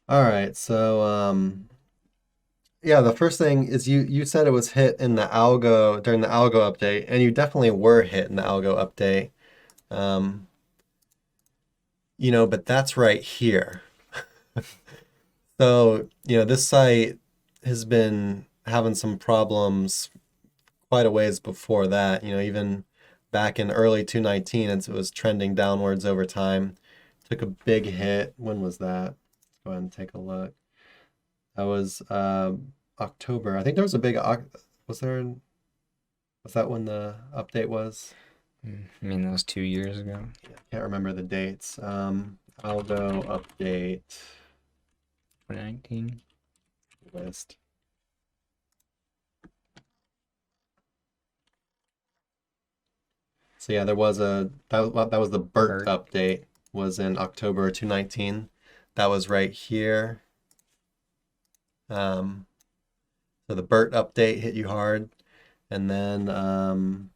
All right. Yeah, the first thing is you said it was hit in the algo during the algo update, and you definitely were hit in the algo update. Um, but that's right here. This site has been having some problems quite a ways before that. Even back in early 2019, it was trending downwards over time. Took a big hit. When was that? Let's go ahead and take a look. That was October. I think there was a big. Was there? Was that when the update was? I mean, that was 2 years ago. Yeah, can't remember the dates. Algo update 2019. list. So yeah, there was that was the BERT BERT. update was in October 2019. That was right here. Um, so the BERT update hit you hard, and then let's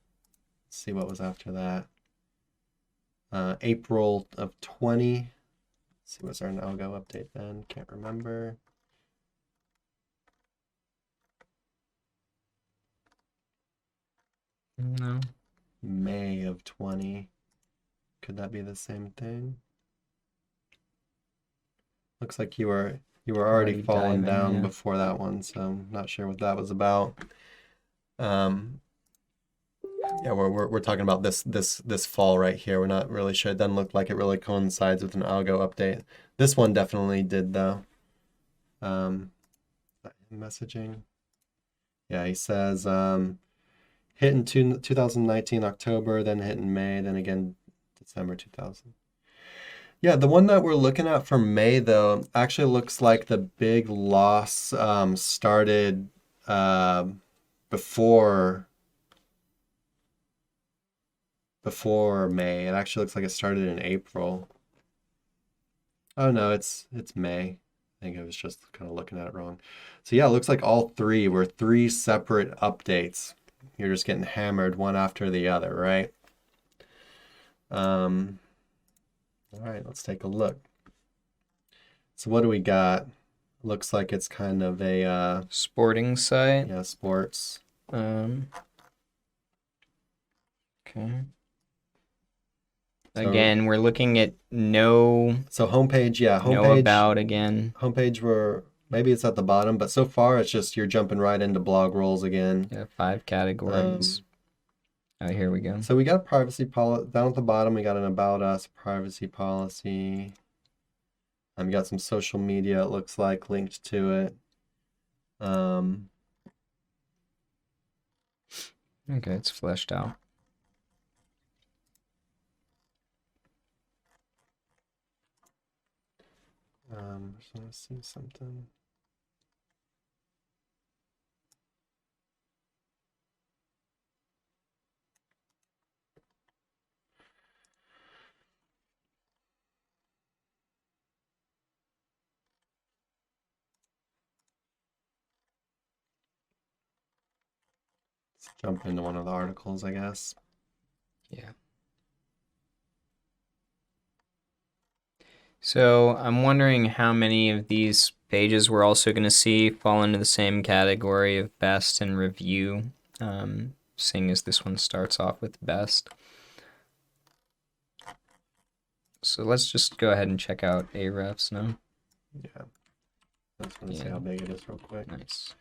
see what was after that. April of 20. Let's see, was there an algo update then? Can't remember. No. May of 20. Could that be the same thing? Looks like you were already Already falling diving, down yeah. before that one, so I'm not sure what that was about. Um, yeah, we're talking about this fall right here. We're not really sure. It doesn't look like it really coincides with an algo update. This one definitely did though. Um, messaging. Yeah, he says hit in 2019 October, then hit in May, then again December 2000. Yeah, the one that we're looking at for May though actually looks like the big loss started before before May. It actually looks like it started in April. Oh no, it's May. I think I was just kind of looking at it wrong. So yeah, it looks like all three were three separate updates. You're just getting hammered one after the other, right? Um, all right, let's take a look. So what do we got? Looks like it's kind of a Sporting site. yeah, sports. Um, okay. So Again, we're looking at no homepage, yeah, no about again. homepage where maybe it's at the bottom, but so far it's just you're jumping right into blog rolls again. Yeah, 5 categories. Oh, here we go. So we got privacy policy down at the bottom. We got an about us privacy policy. We got some social media. It looks like linked to it. Um, Okay, it's fleshed out. just want to see something. Let's jump into one of the articles, I guess. Yeah. So I'm wondering how many of these pages we're also going to see fall into the same category of best and review, seeing as this one starts off with best. So let's just go ahead and check out Ahrefs now. Yeah. I just want to see how big it is real quick. Nice.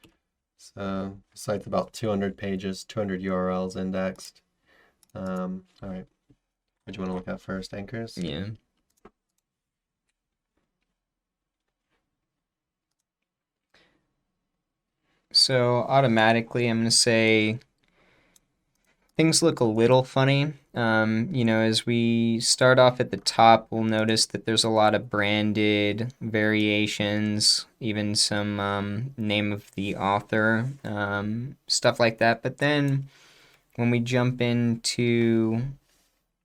So the site's about 200 pages, 200 URLs indexed. All right. What do you want to look at first? Anchors? Yeah. So automatically, I'm going to say things look a little funny. As we start off at the top, we'll notice that there's a lot of branded variations, even some name of the author, stuff like that. But then when we jump into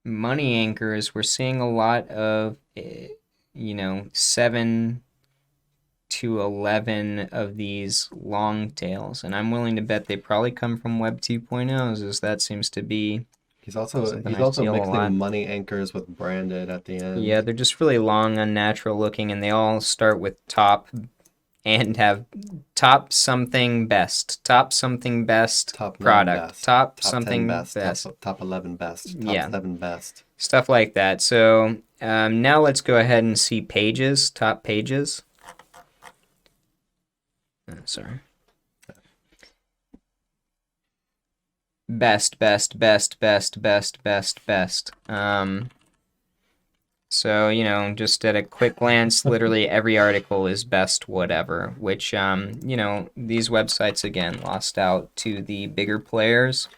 money anchors, we're seeing a lot of, 7 to 11 of these long tails. And I'm willing to bet they probably come from Web 2.0s, as that seems to be something he's I also see a lot. mixing money anchors with branded at the Yeah, end. they're just really long, unnatural looking, and they all start with top and have top something best, top something best Top 9 product, best, top top 10 something best, best. top 11 best, top Yeah, 7 best. stuff like that. So now let's go ahead and see pages, top pages. Sorry. Best, best, best, best, best, best, best. So, just at a quick glance, literally every article is best whatever, which, these websites again lost out to the bigger players.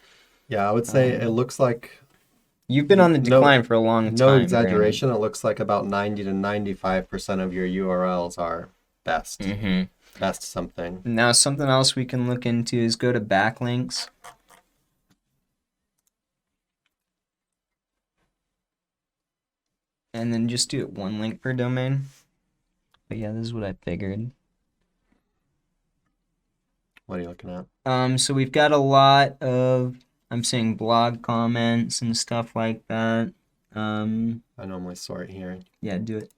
Yeah, I would say it looks like You've been on the no decline for a long no time, Brandon. exaggeration. It looks like about 90 to 95% of your URLs are best. Mm-hmm. Best something. Now, something else we can look into is go to backlinks. And then just do it one link per domain. But yeah, this is what I figured. What are you looking at? So we've got a lot of, I'm seeing blog comments and stuff like that. I normally sort here. Yeah, do it.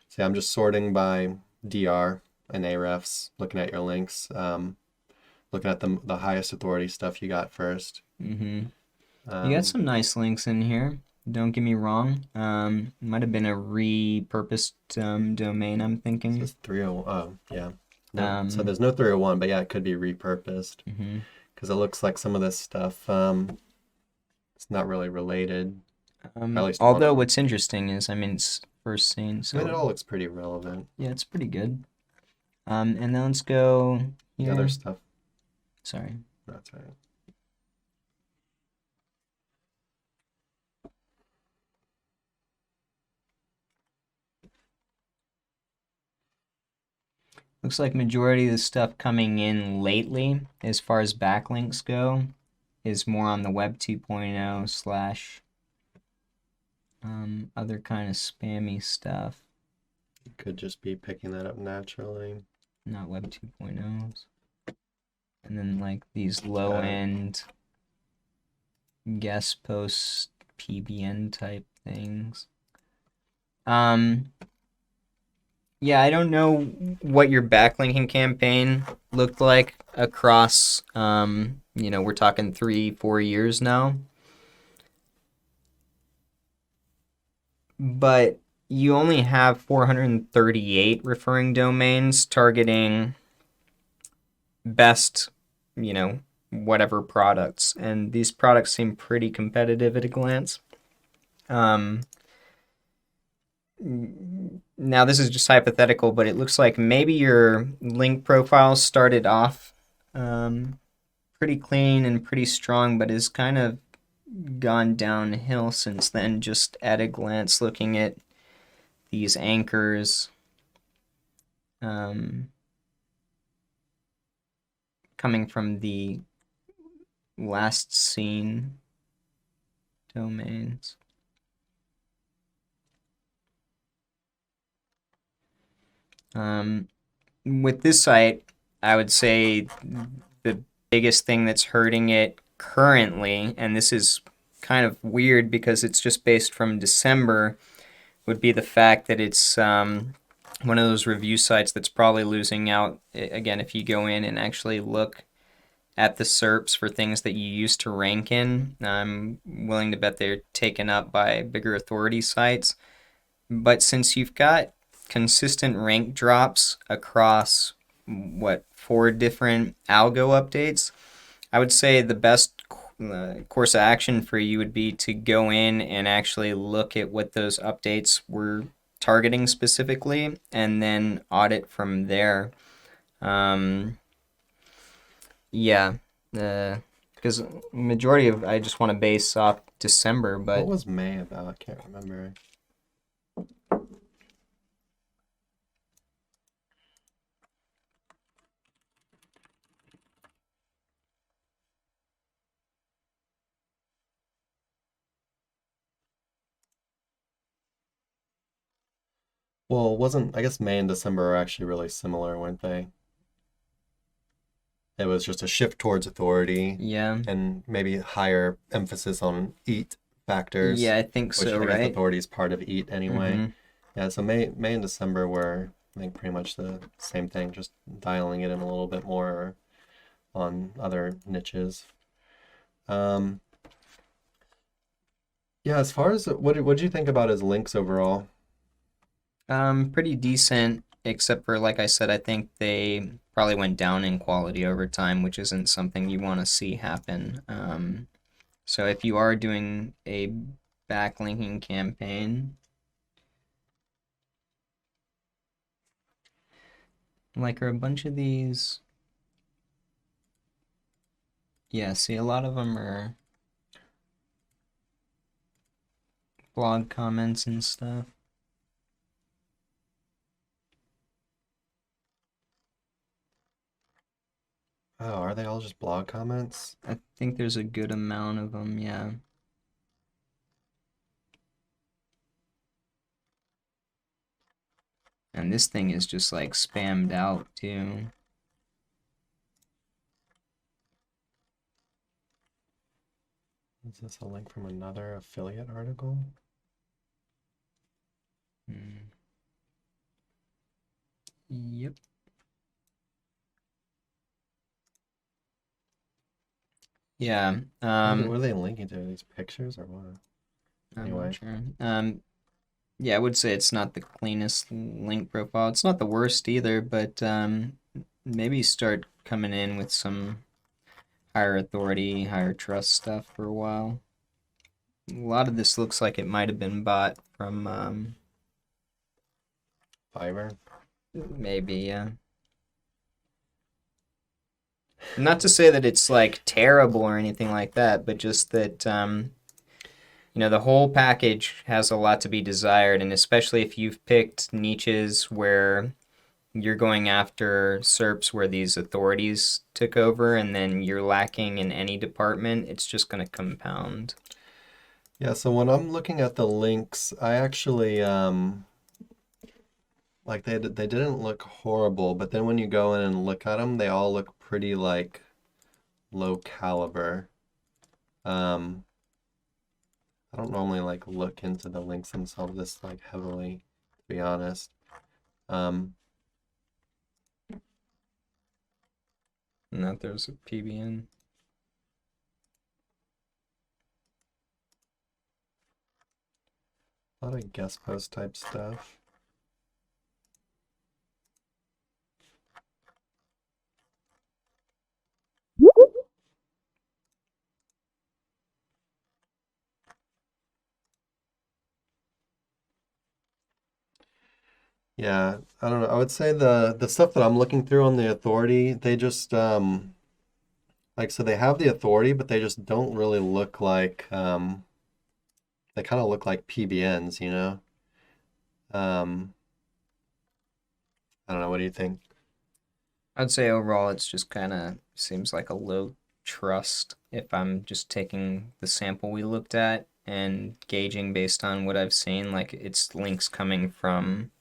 See, I'm just sorting by DR and Ahrefs, looking at your links, looking at the highest authority stuff you got first. You got some nice links in here. Don't get me wrong. Might have been a repurposed domain, I'm thinking. This is 301. Oh, yeah. No, so there's no 301, but yeah, it could be repurposed. Because it looks like some of this stuff, it's not really related. At least although what's interesting is, it's first seen, so I mean, it all looks pretty relevant. yeah, it's pretty good. And then let's go The here. other stuff, Sorry. that's all right. Looks like majority of the stuff coming in lately, as far as backlinks go, is more on the Web 2.0 slash other kind of spammy stuff. You could just be picking that up naturally. Not Web 2.0s. And then like these low end guest post PBN type things. Yeah, I don't know what your backlinking campaign looked like across, we're talking 3-4 years now. But you only have 438 referring domains targeting best, whatever products. And these products seem pretty competitive at a glance. Now, this is just hypothetical, but it looks like maybe your link profile started off pretty clean and pretty strong, but has kind of gone downhill since then, just at a glance looking at these anchors. Coming from the last seen domains. With this site, I would say the biggest thing that's hurting it currently, and this is kind of weird because it's just based from December, would be the fact that it's one of those review sites that's probably losing out. Again, if you go in and actually look at the SERPs for things that you used to rank in, I'm willing to bet they're taken up by bigger authority sites. But since you've got consistent rank drops across 4 different algo updates, I would say the best course of action for you would be to go in and actually look at what those updates were targeting specifically and then audit from there. Yeah, because majority of I just want to base off December, but what was May about? I can't remember. Well, I guess May and December are actually really similar, weren't they? it was just a shift towards authority Yeah. and maybe higher emphasis on eat factors, Yeah, I think which so, I guess right? authority is part of eat anyway. Mm-hmm. Yeah, so May and December were, I think, pretty much the same thing, just dialing it in a little bit more on other niches. Um, yeah, as far as what do you think about his links overall? Pretty decent, except for, like I said, I think they probably went down in quality over time, which isn't something you want to see happen. So if you are doing a backlinking campaign, like are a bunch of these, yeah, see, a lot of them are blog comments and stuff. Oh, are they all just blog comments? I think there's a good amount of them, yeah. And this thing is just like spammed out too. Is this a link from another affiliate article? Hmm. Yep. Yeah. What are they linking to? These pictures or what? I'm not Anyway, sure. Yeah, I would say it's not the cleanest link profile. It's not the worst either, but maybe start coming in with some higher authority, higher trust stuff for a while. A lot of this looks like it might have been bought from Fiverr. maybe, yeah. Not to say that it's like terrible or anything like that, but just that the whole package has a lot to be desired, and especially if you've picked niches where you're going after SERPs where these authorities took over and then you're lacking in any department, it's just going to compound. Yeah, so when I'm looking at the links, I actually like they didn't look horrible, but then when you go in and look at them, they all look pretty like low caliber. Um, I don't normally like look into the links themselves this like heavily, to be honest. Um, And that there's a PBN. a lot of guest post type stuff. Yeah, I don't know. I would say the stuff that I'm looking through on the authority, they just like so they have the authority, but they just don't really look like they kind of look like PBNs, you know? Um, I don't know. What do you think? I'd say overall it's just kind of seems like a low trust if I'm just taking the sample we looked at and gauging based on what I've seen. Like it's links coming from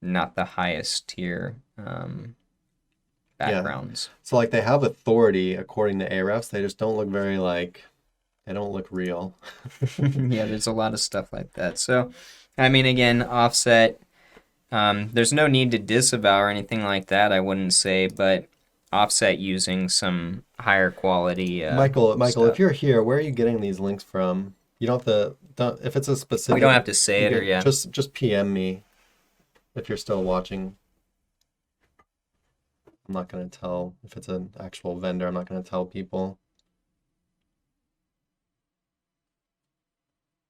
not the highest tier Yeah. backgrounds. So like they have authority according to Ahrefs, they just don't look very like they don't look real. Yeah, there's a lot of stuff like that. So, I mean, again, offset. There's no need to disavow or anything like that, I wouldn't say, but offset using some higher quality Michael, if stuff. you're here, where are you getting these links from? You don't have to don't if it's a We don't specific have to say you it or can yeah. just PM me if you're still watching. I'm not gonna tell if it's an actual vendor, I'm not gonna tell people.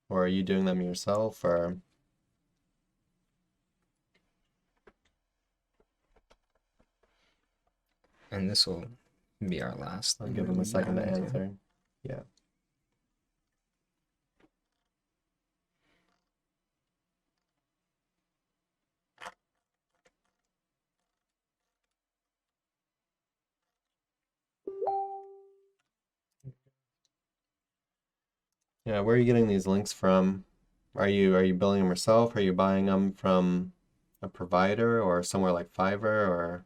Or are you doing them yourself or And this will be our last I'll thing give that them we a dive second to into. answer. Yeah. Yeah, where are you getting these links from? Are you building them yourself? Are you buying them from a provider or somewhere like Fiverr or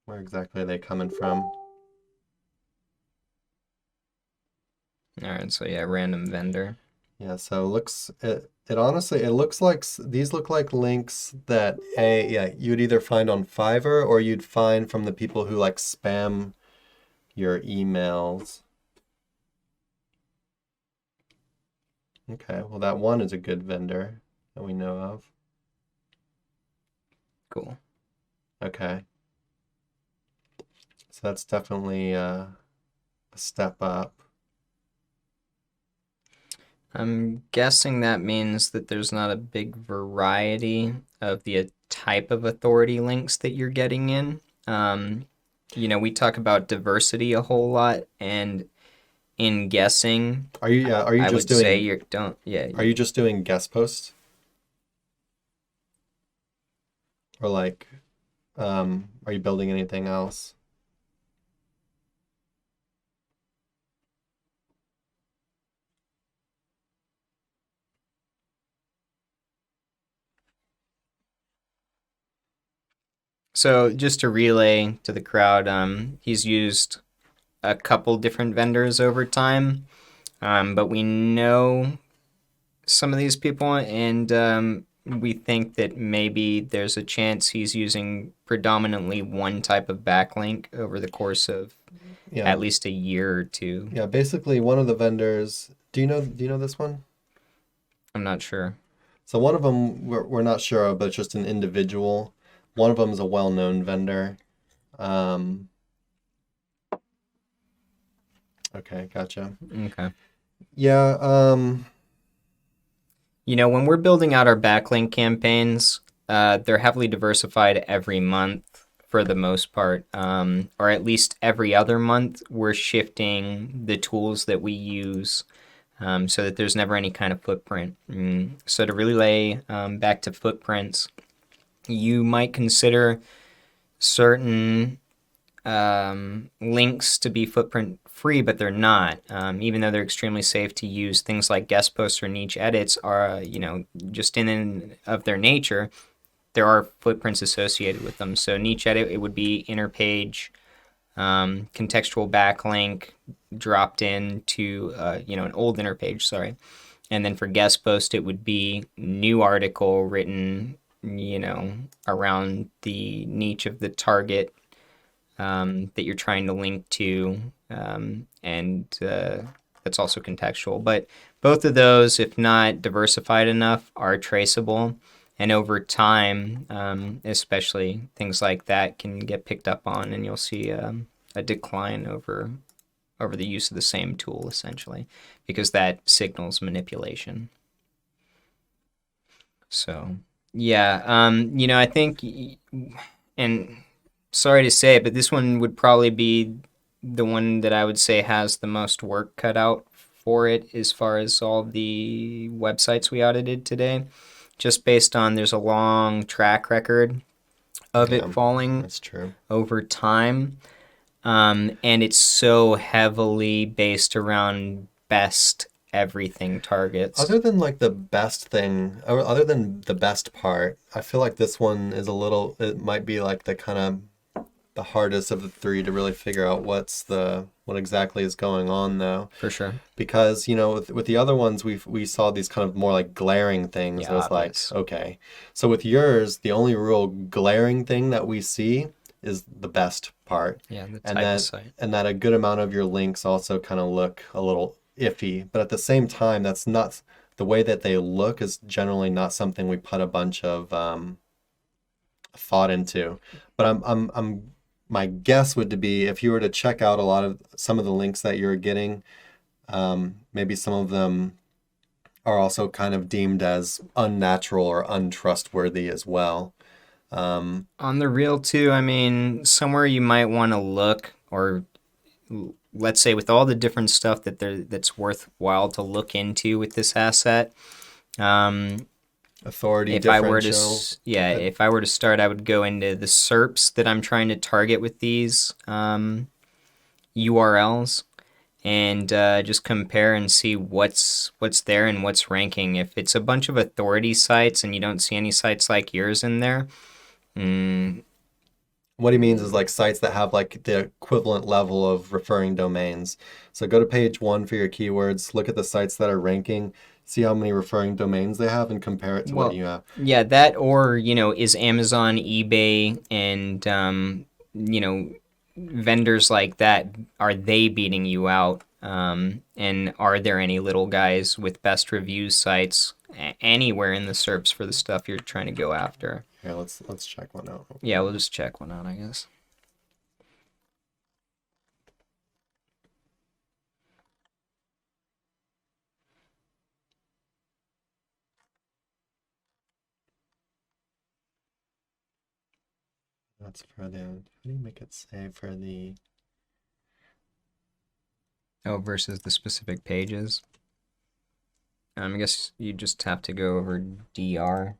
Where exactly are they coming from? All right, so yeah, random vendor. Yeah, so it honestly it looks like these look like links that you'd either find on Fiverr or you'd find from the people who like spam your emails. Okay, well that one is a good vendor that we know of. Cool. Okay. So that's definitely a step up. I'm guessing that means that there's not a big variety of the type of authority links that you're getting in. We talk about diversity a whole lot, and in guessing, Are you I just would say doing you don't, yeah, are you just doing guest posts? Or like are you building anything else? So just to relay to the crowd, he's used a couple different vendors over time, but we know some of these people, and we think that maybe there's a chance he's using predominantly one type of backlink over the course of Yeah. at least a year or two. Yeah, basically one of the vendors, do you know this one? I'm not sure. So one of them we're not sure of, but it's just an individual. One of them is a well-known vendor. Um, okay, gotcha. Okay. Yeah, When we're building out our backlink campaigns, they're heavily diversified every month for the most part, or at least every other month. We're shifting the tools that we use so that there's never any kind of footprint. So to relay back to footprints, you might consider certain links to be footprint free, but they're not. Even though they're extremely safe to use, things like guest posts or niche edits are, just in and of their nature, there are footprints associated with them. So niche edit, it would be inner page, contextual backlink dropped into, an old inner page, sorry. And then for guest post, it would be new article written, around the niche of the target that you're trying to link to, and that's also contextual. But both of those, if not diversified enough, are traceable. And over time, especially things like that can get picked up on, and you'll see a decline over the use of the same tool, essentially, because that signals manipulation. So, yeah, I think, and sorry to say it, but this one would probably be the one that I would say has the most work cut out for it as far as all the websites we audited today. Just based on there's a long track record of yeah, it falling that's true. over time. And it's so heavily based around best everything targets. Other than like the best thing, or other than the best part, I feel like this one is it might be like the kind of the hardest of the three to really figure out what exactly is going on though. For sure. Because, with the other ones we saw these kind of more like glaring things. Yeah, It was like, obvious. okay. So with yours, the only real glaring thing that we see is the best part. Yeah, the And type of that site. and that a good amount of your links also kind of look a little iffy. But at the same time, that's not the way that they look is generally not something we put a bunch of thought into. But I'm my guess would be if you were to check out a lot of some of the links that you're getting, maybe some of them are also kind of deemed as unnatural or untrustworthy as well. On the real too, I mean, somewhere you might want to look, or let's say with all the different stuff that's worthwhile to look into with this asset. Authority If I were to, differential. if I were to start, I would go into the SERPs that I'm trying to target with these URLs, and just compare and see what's there and what's ranking. If it's a bunch of authority sites and you don't see any sites like yours in there, What he means is like sites that have like the equivalent level of referring domains. So go to page 1 for your keywords, look at the sites that are ranking, see how many referring domains they have, and compare it to what Well, you have. yeah, that or, is Amazon, eBay, and, vendors like that, are they beating you out? And are there any little guys with best reviews sites anywhere in the SERPs for the stuff you're trying to go after? Here, let's check one out. Yeah, we'll just check one out, I guess. That's for the, how do you make it say for the, Oh, versus the specific pages. I guess you just have to go over DR.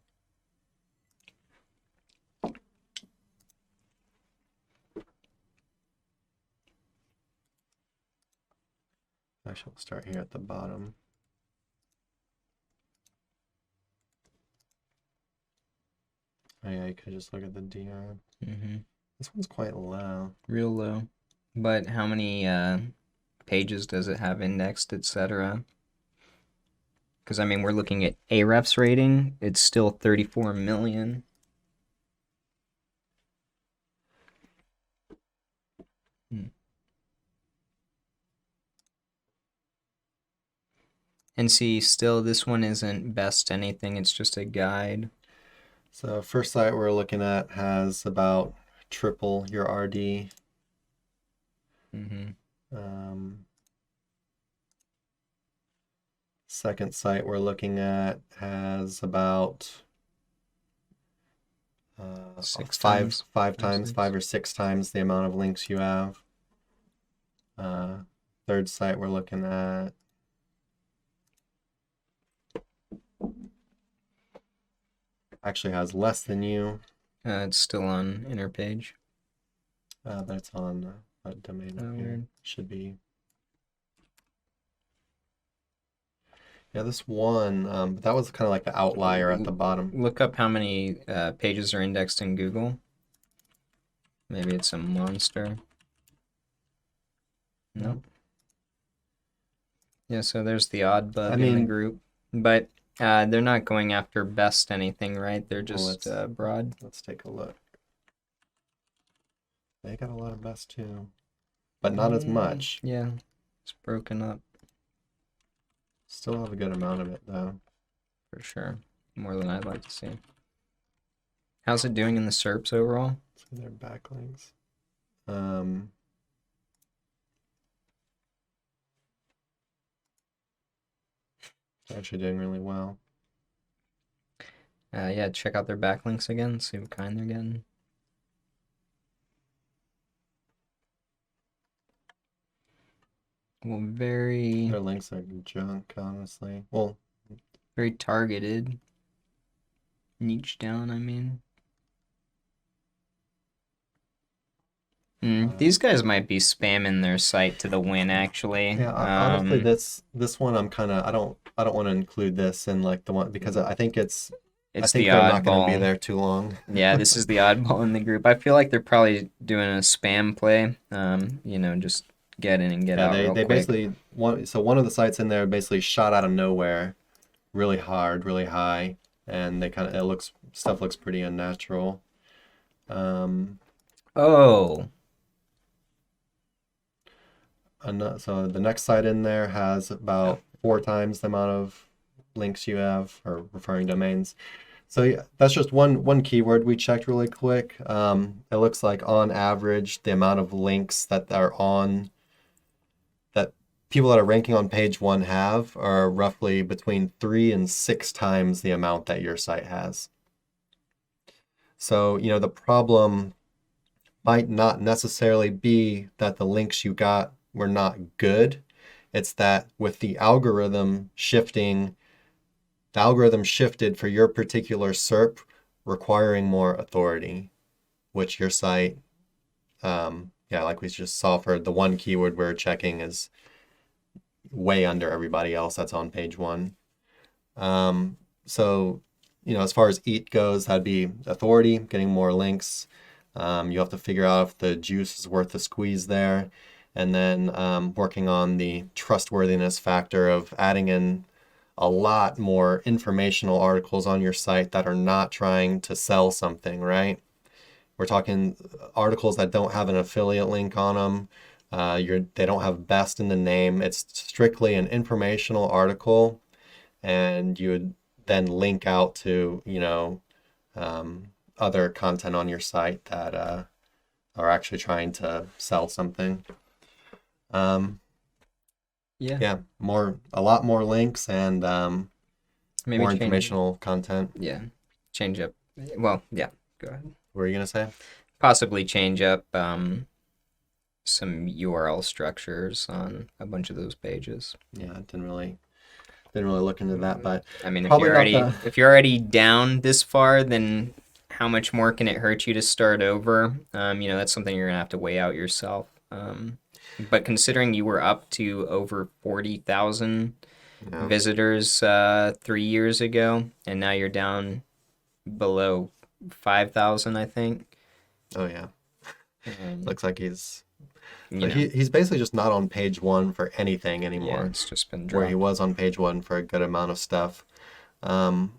actually, we'll start here at the bottom. Oh yeah, you could just look at the DR. Mm-hmm. This one's quite low. Real low. But how many pages does it have indexed, etc.? Because, we're looking at Ahrefs rating. It's still 34 million. And see, still, this one isn't best anything. It's just a guide. So first site we're looking at has about triple your RD. Mm-hmm. Second site we're looking at has about Six five times. times, Six. 5 or 6 times the amount of links you have. Third site we're looking at actually has less than you, It's still on inner page. but it's on a domain up here. Weird. Should be. Yeah, this one, but that was kind of like the outlier at the bottom. Look up how many pages are indexed in Google. Maybe it's a monster. Nope. Yeah, so there's the odd bug in the group. But they're not going after best anything, right? They're just broad. Let's take a look. They got a lot of best too, but not as much. Yeah, it's broken up. Still have a good amount of it though. For sure. More than I'd like to see. How's it doing in the SERPs overall? So they're backlinks. It's actually doing really well. Yeah, check out their backlinks again, see what kind they're getting. Well, Their links are junk, honestly. Well, very targeted. Niche down, I mean. These guys might be spamming their site to the win, actually. yeah, honestly, this one I'm kind of I don't want to include this in like the one because I think I think the they're not going to oddball. be there too long. Yeah, this is the oddball in the group. I feel like they're probably doing a spam play. Just get in and get out real they quick. basically one of the sites in there basically shot out of nowhere, really hard, really high, and stuff looks pretty unnatural. Oh. So the next site in there has about 4 times the amount of links you have or referring domains. So yeah, that's just one keyword we checked really quick. It looks like on average the amount of links that are on that people that are ranking on page 1 have are roughly between 3 and 6 times the amount that your site has. So, the problem might not necessarily be that the links you got were not good. It's that with the algorithm shifted for your particular SERP, requiring more authority, which your site, like we just saw for the one keyword we're checking, is way under everybody else that's on page 1. So, as far as EAT goes, that'd be authority, getting more links. You have to figure out if the juice is worth the squeeze there. And then working on the trustworthiness factor of adding in a lot more informational articles on your site that are not trying to sell something, right? We're talking articles that don't have an affiliate link on them. They don't have best in the name. It's strictly an informational article, and you would then link out to, other content on your site that are actually trying to sell something. Yeah. A lot more links and Maybe more change. informational content. Yeah. Change up. Well, yeah. Go ahead. What were you gonna say? Possibly change up some URL structures on a bunch of those pages. Yeah, I didn't really look into that, but I mean, probably not if you're already down this far, then how much more can it hurt you to start over? That's something you're gonna have to weigh out yourself. But considering you were up to over 40,000 yeah. visitors 3 years ago, and now you're down below 5,000, I think. Oh yeah. Looks like he's You know, he's basically just not on page one for anything yeah, anymore, it's just been where he dropped. was on page one for a good amount of stuff. So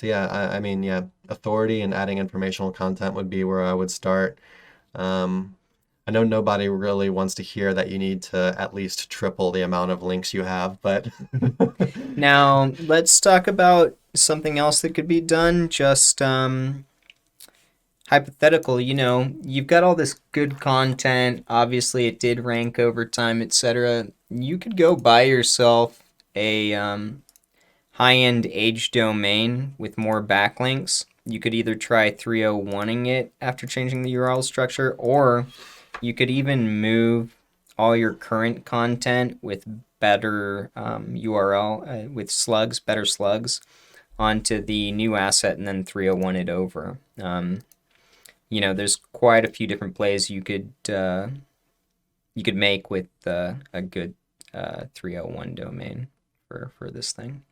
yeah, I mean, yeah, authority and adding informational content would be where I would start. I know nobody really wants to hear that you need to at least triple the amount of links you have, but Now, let's talk about something else that could be done. Just hypothetical, you've got all this good content. Obviously, it did rank over time, etc. You could go buy yourself a high-end age domain with more backlinks. You could either try 301ing it after changing the URL structure, or you could even move all your current content with better URL, with slugs, better slugs, onto the new asset and then 301 it over. There's quite a few different plays you could make with a good 301 domain for this thing.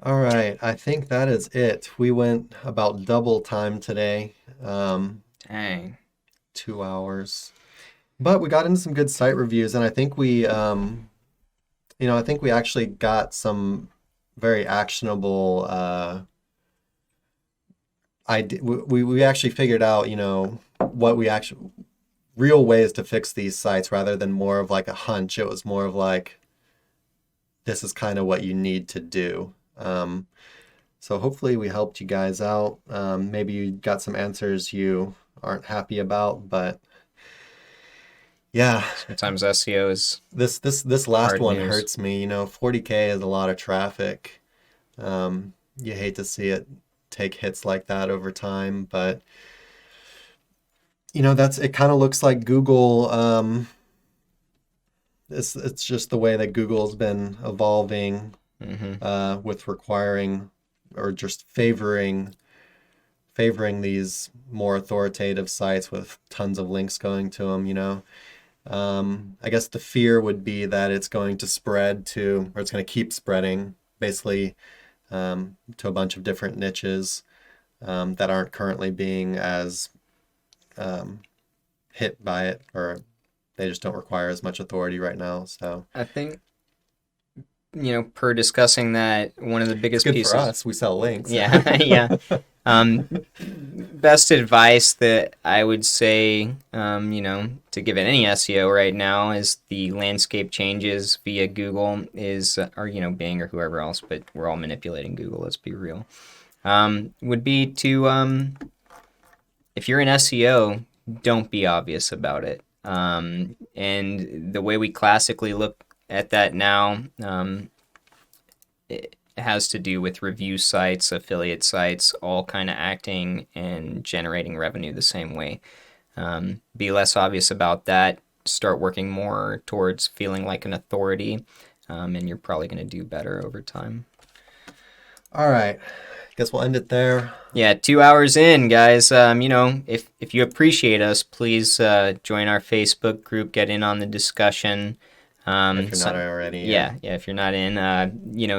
all right, I think that is it. We went about double time today, Dang. 2 hours, but we got into some good site reviews, and I think I think we actually got some very actionable we actually figured out, what we actually real ways to fix these sites rather than more of like a hunch. It was more of like, this is kind of what you need to do. So hopefully we helped you guys out. Maybe you got some answers you aren't happy about, but yeah, Sometimes SEO is this last hard one news. hurts me. 40K is a lot of traffic. You hate to see it take hits like that over time, but it kind of looks like Google. It's just the way that Google's been evolving with requiring or just favoring these more authoritative sites with tons of links going to them. I guess the fear would be that it's going to spread to, or it's going to keep spreading, basically, to a bunch of different niches that aren't currently being as hit by it, or they just don't require as much authority right now. So I think, per discussing that, one of the it's biggest good pieces. for us. We sell links. Yeah, yeah. Best advice that I would say, to give it any SEO right now is the landscape changes via Google or Bing or whoever else, but we're all manipulating Google, let's be real. Would be to, if you're in SEO, don't be obvious about it. And the way we classically look at that now, it has to do with review sites, affiliate sites, all kind of acting and generating revenue the same way. Be less obvious about that. Start working more towards feeling like an authority, and you're probably going to do better over time. All right. Guess we'll end it there. Yeah, 2 hours in, guys. If you appreciate us, please join our Facebook group, get in on the discussion. If you're not already. Yeah, if you're not in,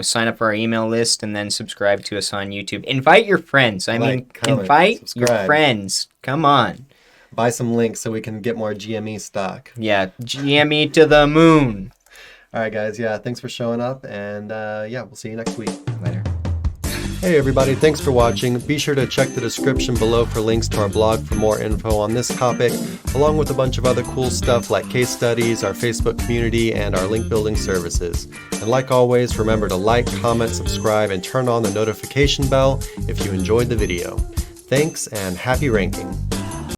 sign up for our email list and then subscribe to us on YouTube. Invite your friends. Comment, invite subscribe. Your friends. Come on. Buy some links so we can get more GME stock. Yeah, GME to the moon. All right, guys. Yeah, thanks for showing up. And we'll see you next week. Later. Hey everybody, thanks for watching. Be sure to check the description below for links to our blog for more info on this topic, along with a bunch of other cool stuff like case studies, our Facebook community, and our link building services. And like always, remember to like, comment, subscribe, and turn on the notification bell if you enjoyed the video. Thanks and happy ranking.